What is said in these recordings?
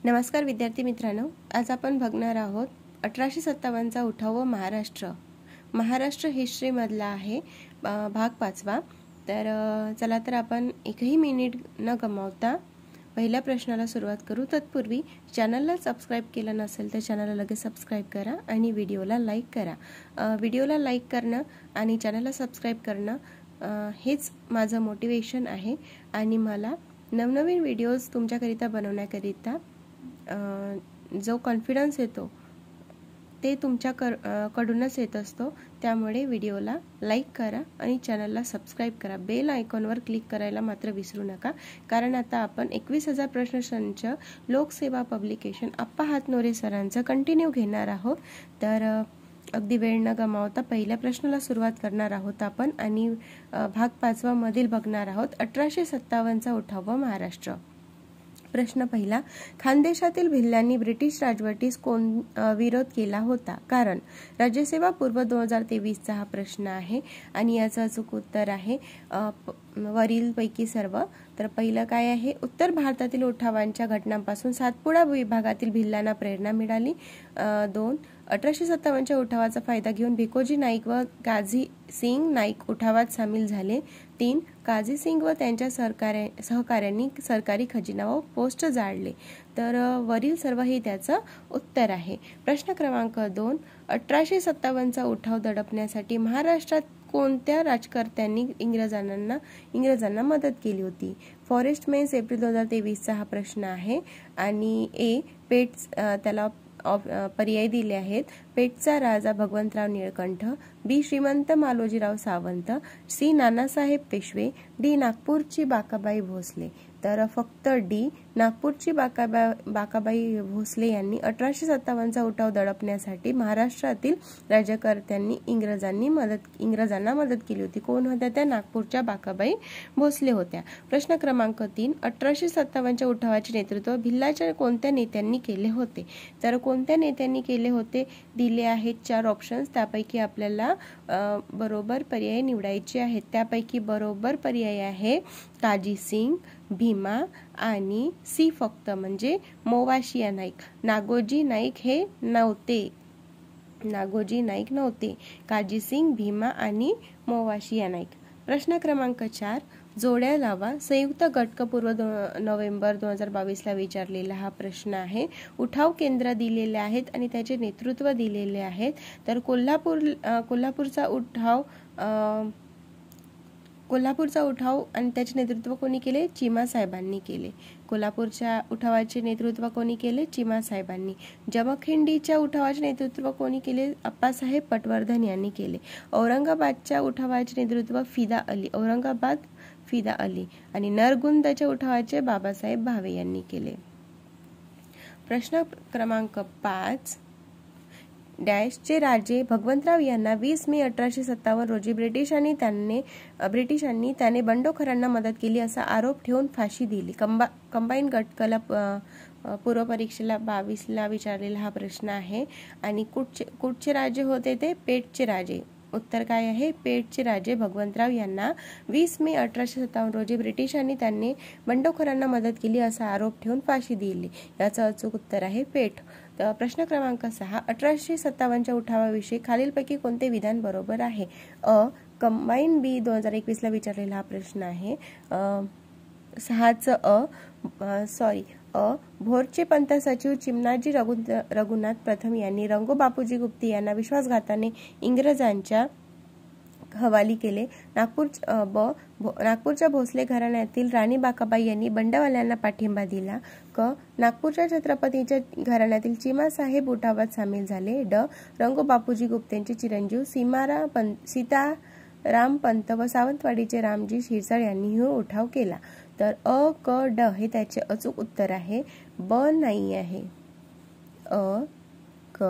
नमस्कार विद्यार्थी मित्रांनो, आज आपण बघणार आहोत 1857चा उठाव व महाराष्ट्र हिस्ट्री मधला आहे भाग 5वा। तर चला तर आपण एकही मिनिट न गमावता पहिल्या प्रश्नाला सुरुवात करू। तत्पूर्वी चॅनलला सबस्क्राइब केलं नसेल तर चॅनलला लगेच सबस्क्राइब करा आणि व्हिडिओला लाईक करा। व्हिडिओला लाईक करणं आणि चॅनलला सबस्क्राइब करणं हेच माझं मोटिवेशन आहे आणि मला नवनवीन व्हिडिओज तुमच्याकरिता बनवण्याकरिता जो कॉन्फिडन्स येतो ते तुमच्याकडूनच येत असतो। त्यामुळे व्हिडिओला लाईक करा आणि चॅनलला सबस्क्राइब करा। बेल आयकॉनवर क्लिक करायला मात्र विसरू नका, कारण आता आपण 21,000 प्रश्नसंच लोकसेवा पब्लिकेशन अप्पा हातनोरे सरांचं कंटिन्यू घेणार आहोत। तर अगदी वेळ न गमावता पहिल्या प्रश्नाला सुरुवात करणार आहोत आपण आणि भाग 5वा मधील बघणार आहोत 1857चा उठाव व महाराष्ट्र। प्रश्न पहिला, खानदेशातील भिल्लांनी ब्रिटिश राजवटीस विरोध केला होता? कारण राज्यसेवा पूर्व 2023चा हा प्रश्न आहे आणि याचं अचूक उत्तर आहे वरील पैकी सर्व। तर पहिलं काय आहे, उत्तर भारतातील उठावांच्या घटनांपासून सातपुडा विभागातील भिल्लांना प्रेरणा मिळाली। 2, 1857च्या उठावाचा फायदा घेऊन भिकोजी नाईक व काझी सिंग नाईक उठावात सामील झाले। 3, काझी सिंग व त्यांच्या सहकाऱ्यांनी सरकारी खजिना व पोस्ट जाळले। तर वरील सर्व हे त्याचं उत्तर आहे। प्रश्न क्रमांक 2, 1857चा उठाव दडपण्यासाठी महाराष्ट्रात कोणत्या राजकर्त्यांनी इंग्रजांना मदत केली होती? फॉरेस्ट मेन्स एप्रिल 2023चा हा प्रश्न आहे आणि त्याला पर्याय दिले आहेत। पेठचा राजा भगवंतराव निळकंठ, बी श्रीमंत मालोजीराव सावंत, सी नानासाहेब पेशवे, डी नागपूरची बाकाबाई भोसले। तर फक्त डी नागपूरची बाकाबाई भोसले यांनी 1857चा उठाव दडपण्यासाठी महाराष्ट्रातील राज्यकर्त्यांनी इंग्रजांना मदत केली होती। कोण होत्या त्या? नागपूरच्या बाकाबाई भोसले होत्या। प्रश्न क्रमांक 3, 1857च्या उठावाचे नेतृत्व भिल्लाच्या कोणत्या नेत्यांनी केले होते? तर कोणत्या नेत्यांनी केले होते दिले आहेत 4 ऑप्शन्स, त्यापैकी आपल्याला बरोबर पर्याय निवडायचे आहेत। त्यापैकी बरोबर पर्याय आहे काझी सिंग, भीमा आणि सी फक्त म्हणजे मोवाशिया नाईक। नागोजी नाईक नव्हते। काझी सिंग, भीमा आणि मोवाशिया नाईक। प्रश्न क्रमांक 4, जोड्या लावा। संयुक्त गटक पूर्व नोव्हेंबर 2022ला विचारलेला हा प्रश्न आहे। उठाव केंद्र दिलेले आहेत आणि त्याचे नेतृत्व दिलेले आहेत। तर कोल्हापूरचा उठाव आणि त्याचे नेतृत्व कोणी केले? चिमा साहेबांनी केले। कोल्हापूरच्या उठावाचे नेतृत्व कोणी केले? चिमा साहेबांनी। जमखंडीच्या उठावाचे नेतृत्व कोणी केले? अप्पासाहेब पटवर्धन यांनी केले। औरंगाबादच्या उठावाचे नेतृत्व फिदा अली आणि नरगुंदच्या उठावाचे बाबासाहेब भावे यांनी केले। प्रश्न क्रमांक 5, डॅशचे राजे भगवंतराव यांना 20 मे 1857 रोजी ब्रिटिशांनी त्याने बंडखोरांना मदत केली असा आरोप ठेवून फाशी दिली। कंबाईन गटकला पूर्व परीक्षेला 22ला विचारलेला हा प्रश्न आहे आणि कुठचे राजे होते ते? पेठचे राजे। उत्तर काय आहे? पेठचे राजे भगवंतराव यांना 20 मे 1857 रोजी ब्रिटिशांनी त्यांनी बंडखोरांना मदत केली असा आरोप ठेवून फाशी दिली। याचं अचूक उत्तर आहे पेठ। प्रश्न क्रमांक 6, 1857च्या उठावाविषयी खालीलपैकी कोणते विधान बरोबर आहे? कंबाईन बी 2021ला विचारलेला हा प्रश्न आहे। 6चं भोरचे पंत सचिव चिमणाजी रघुनाथ प्रथम यांनी रंगो बापूजी गुप्ते यांना विश्वासघाताने इंग्रजांच्या हवाली केले। नागपूरच्या भोसले घराण्यातील राणी बाकाबाई यांनी बंडवाल्यांना पाठिंबा दिला। नागपूरच्या छत्रपतीच्या घराण्यातील चिमासाहेब उठावात सामील झाले। रंगो बापूजी गुप्तेंचे चिरंजीव सीताराम पंत व सावंतवाडीचे रामजी शिरसाळ यांनी उठाव केला। तर क ड हे त्याचे अचूक उत्तर आहे, ब नाही आहे। क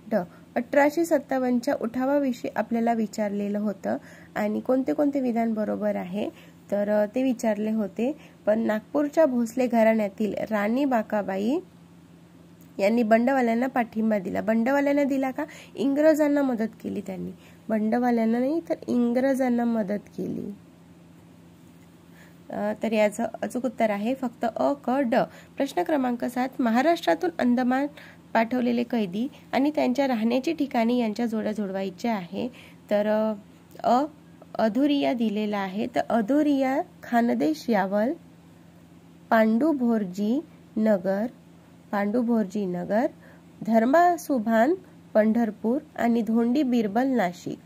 ड 1857च्या उठावाविषयी आपल्याला विचारलेलं होतं आणि कोणते विधान बरोबर आहे तर ते विचारले होते। पण नागपूरच्या भोसले घराण्यातील राणी बाकाबाई यांनी बंडवाल्यांना पाठिंबा दिला। बंडवाल्यांना दिला का? इंग्रजांना मदत केली त्यांनी। बंडवाल्यांना नाही तर इंग्रजांना मदत केली। तर याचं अचूक उत्तर आहे फक्त अ, क, ड. प्रश्न क्रमांक 7, महाराष्ट्रातून अंदमान पाठवलेले कैदी आणि त्यांच्या राहण्याची ठिकाणी यांच्या जोड्या जुळवायच्या आहे. तर अधुरिया दिलेला आहे. तर अधुरिया खानदेश यावल, पांडुभोरजी नगर, धर्मासुभान पंढरपूर आणि धोंडी बिरबल नाशिक.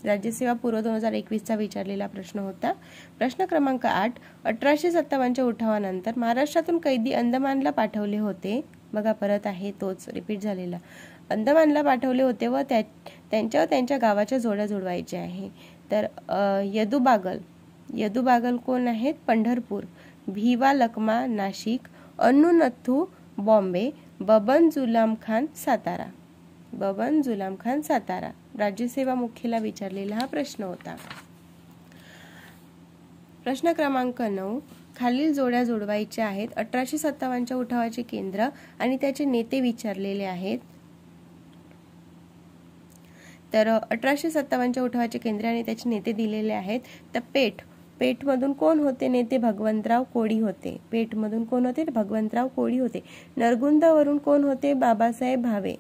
राज्यसेवा पूर्व 2021चा विचारलेला प्रश्न होता. प्रश्न क्रमांक 8, 1857च्या उठावानंतर महाराष्ट्रातून कैदी अंदमानला पाठवले होते. बघा परत आहे तोच रिपीट झालेला. अंदमानला पाठवले होते व त्यांच्या गावाच्या जोड्या जुळवायच्या आहे. तर यदुबागल कोण आहेत? पंढरपूर. भिवा लकमा नाशिक, अन्नू नथू बॉम्बे, बबन जुलाम खान सातारा. राज्यसेवा मुख्यला विचारलेला हा प्रश्न होता. प्रश्न क्रमांक 9, खालील जोड्या जोडवायच्या आहेत. 1857च्या उठावाचे केंद्र आणि त्याचे नेते विचारलेले आहेत. तर 1857च्या उठावाचे केंद्र आणि त्याचे नेते दिलेले आहेत. तर पेठमधून कोण होते नेते? भगवंतराव कोळी होते. नरगुंदवरून कोण होते? बाबासाहेब भावे.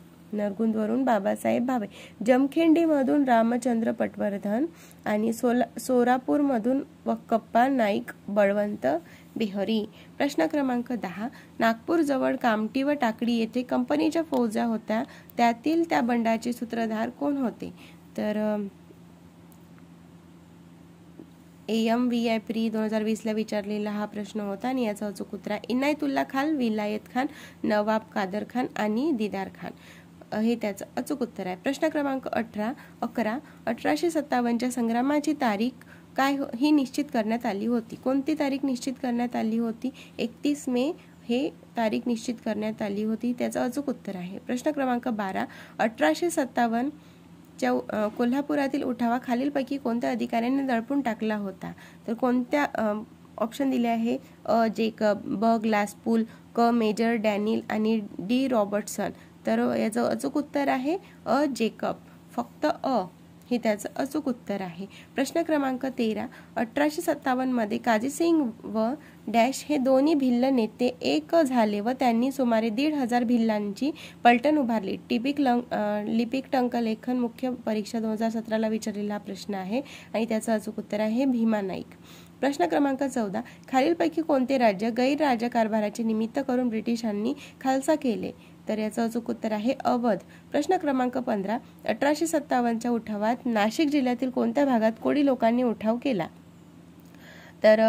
जमखिंडीमधून रामचंद्र पटवर्धन आणि सोलापूरमधून वक्कप्पा नाईक बळवंत बिहारी. प्रश्न क्रमांक 10, नागपूर जवळ कामठी व टाकळी येथे कंपनीच्या फौजा होत्या, त्यातील त्या बंडाचे सूत्रधार कोण होते? तर AMVI प्री 2020ला विचारलेला हा प्रश्न होता आणि याचा अचूक उत्तर आहे इनायतुल्ला खान, विलायत खान, नवाब कादर खान आणि दीदार खान. हे त्याचं अचूक उत्तर आहे. प्रश्न क्रमांक 11, 1857च्या संग्रामाची तारीख काय ही निश्चित करण्यात आली होती? कोणती तारीख निश्चित करण्यात आली होती? 31 मे हे तारीख निश्चित करण्यात आली होती. त्याचं अचूक उत्तर आहे. प्रश्न क्रमांक 12, 1857च्या कोल्हापुरातील उठावा खालीलपैकी कोणत्या अधिकाऱ्यांनी दडपून टाकला होता? तर कोणत्या ऑप्शन दिले आहे? अ, जेकब, ब, ग्लासपूल, क, मेजर डॅनियल आणि डी, रॉबर्टसन. तर याचं अचूक उत्तर आहे अ, जेकब. फक्त अ हे त्याचं अचूक उत्तर आहे. प्रश्न क्रमांक 13, 1857 मध्ये काझीसिंग व डॅश हे दोन्ही भिल्ल नेते एक झाले व त्यांनी सुमारे 1,500 भिल्लांची पलटण उभारली. लिपिक टंकलेखन मुख्य परीक्षा 2017ला विचारलेला प्रश्न आहे आणि त्याचं अचूक उत्तर आहे भीमा नाईक. प्रश्न क्रमांक 14, खालीलपैकी कोणते राज्य गैरराजकारभाराचे निमित्त करून ब्रिटिशांनी खालसा केले? तर याचं अचूक उत्तर आहे अवध. प्रश्न क्रमांक 15, 1857च्या उठावात नाशिक जिल्ह्यातील कोणत्या भागात कोळी लोकांनी उठाव केला? तर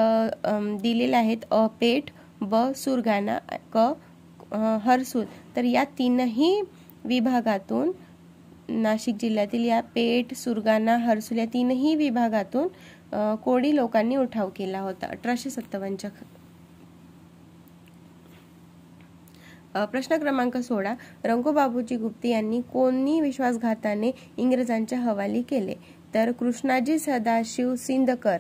दिलेले आहेत अ, पेठ, ब, सुरगाणा, क, हर्सूल. तर या तीनही विभागातून नाशिक जिल्ह्यातील या पेठ, सुरगाणा, हर्सूल या तीनही विभागातून कोळी लोकांनी उठाव केला होता 1857च्या. प्रश्न क्रमांक 16, रंगोबाबूजी गुप्ते यांनी कोणी विश्वासघाताने इंग्रजांच्या हवाली केले? तर कृष्णाजी सदाशिव सिंदकर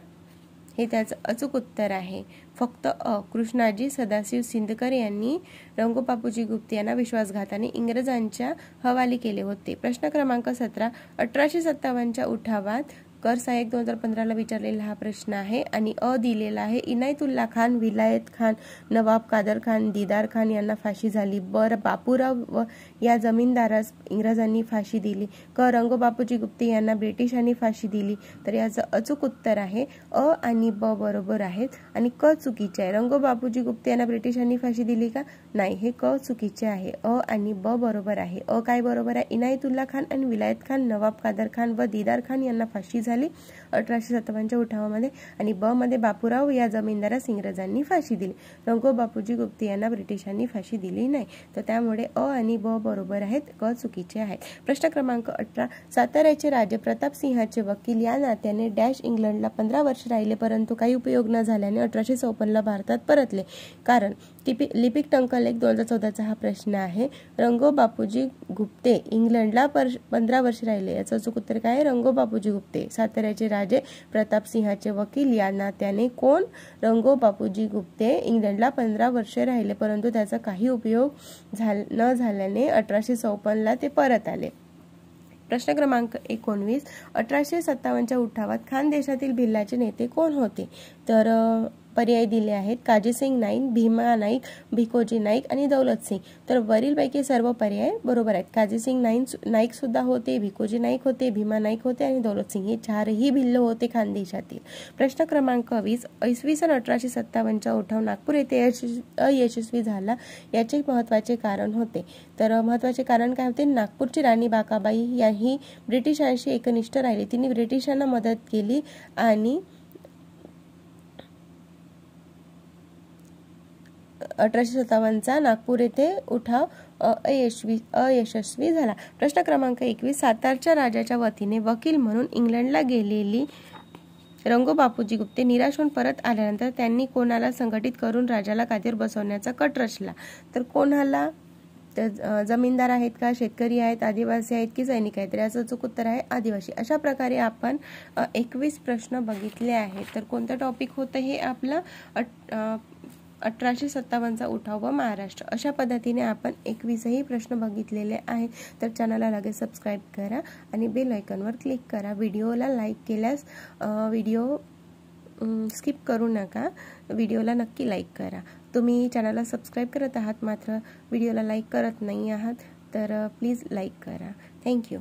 हे त्याचं अचूक उत्तर आहे. फक्त अ, कृष्णाजी सदाशिव सिंदकर यांनी रंगोबाबूजी गुप्ते यांना विश्वासघाताने इंग्रजांच्या हवाली केले होते. प्रश्न क्रमांक 17, 1857च्या उठावात कर सहाय्यक 2015ला विचारलेला हा प्रश्न आहे आणि अ दिलेला आहे इनायतुल्ला खान, विलायत खान, नवाब कादर खान, दीदार खान यांना फाशी झाली. बर, बापूराव व या जमीनदारास इंग्रजांनी फाशी दिली. क, रंगोबापूजी गुप्ते यांना ब्रिटिशांनी फाशी दिली. तर याचं अचूक उत्तर आहे अ आणि ब बरोबर आहेत आणि क चुकीचे आहे. रंगोबापूजी गुप्ते यांना ब्रिटिशांनी फाशी दिली का? नाही, हे क चुकीचे आहे. अ आणि ब बरोबर आहे. अ काय बरोबर आहे? इनायतुल्ला खान आणि विलायत खान, नवाब कादर खान व दीदार खान यांना फाशी झाली 1857च्या उठावामध्ये आणि ब मध्ये बापूराव या जमीनदारास इंग्रजांनी फाशी दिली. रंगोबापूजी गुप्ते यांना ब्रिटिशांनी फाशी दिली नाही. तर त्यामुळे अ आणि ब बरोबर आहेत, क चुकीचे आहेत. प्रश्न क्रमांक 18, साताऱ्याचे राजे प्रताप सिंहाचे वकील या नात्याने डॅश इंग्लंडला 15 वर्ष राहिले परंतु काही उपयोग न झाल्याने 1854ला भारतात परतले. कारण लिपिक टंकलेख 2014चा हा प्रश्न आहे. रंगोबापूजी गुप्ते इंग्लंडला 15 वर्ष राहिले. याचं अचूक उत्तर काय आहे? रंगोबापूजी गुप्ते. साताऱ्याचे राजे प्रताप सिंहाचे वकील या नात्याने कोण? रंगोबापूजी गुप्ते इंग्लंडला 15 वर्ष राहिले परंतु त्याचा काही उपयोग न झाल्याने 1854ला ते परत आले. प्रश्न क्रमांक 19, 1857च्या उठावात खानदेशातील भिल्लाचे नेते कोण होते? तर पर्याय दिले आहेत, काजीसिंग नाईक, भीमा नाईक, भिकोजी नाईक आणि दौलत सिंग. तर वरीलपैकी सर्व पर्याय बरोबर आहेत. काजीसिंग नाईक सुद्धा होते, भिकोजी नाईक होते, भीमा नाईक होते आणि दौलत सिंग हे चारही भिल्ल होते खानदेशातील. प्रश्न क्रमांक 20. इसवी सन 1857चा उठाव नागपूर येथे अयशस्वी झाला, याचे महत्त्वाचे कारण होते. तर महत्त्वाचे कारण काय होते? नागपूरची राणी बाकाबाई याही ब्रिटिशांशी एकनिष्ठ राहिली. तिने ब्रिटिशांना मदत केली आणि 1857चा नागपूर येथे उठाव अयशस्वी झाला. प्रश्न क्रमांक 21. सातारच्या राजाच्या वतीने वकील म्हणून इंग्लंडला गेलेली रंगो बापूजी गुप्ते निराश होऊन परत आल्यानंतर त्यांनी कोणाला संघटित करून राजाला गादीवर बसवण्याचा कट रचला? तर कोणाला? तर जमीनदार आहेत का, शेतकरी आहेत, आदिवासी आहेत की सैनिक आहेत? तर याचं अचूक उत्तर आहे आदिवासी. अशा प्रकारे आपण 21 प्रश्न बघितले आहेत. तर कोणतं टॉपिक होतं हे आपलं? 1857चा उठाव व महाराष्ट्र. अशा पद्धतीने आपण 21ही प्रश्न बघितलेले आहेत. तर चॅनलला लगेच सबस्क्राईब करा आणि बेल आयकॉनवर क्लिक करा. व्हिडिओला लाईक केल्यास व्हिडिओ स्किप करू नका, व्हिडिओला नक्की लाईक करा. तुम्ही चॅनलला सबस्क्राईब करत आहात मात्र व्हिडिओला लाईक करत नाही आहात, तर प्लीज लाईक करा. थँक्यू.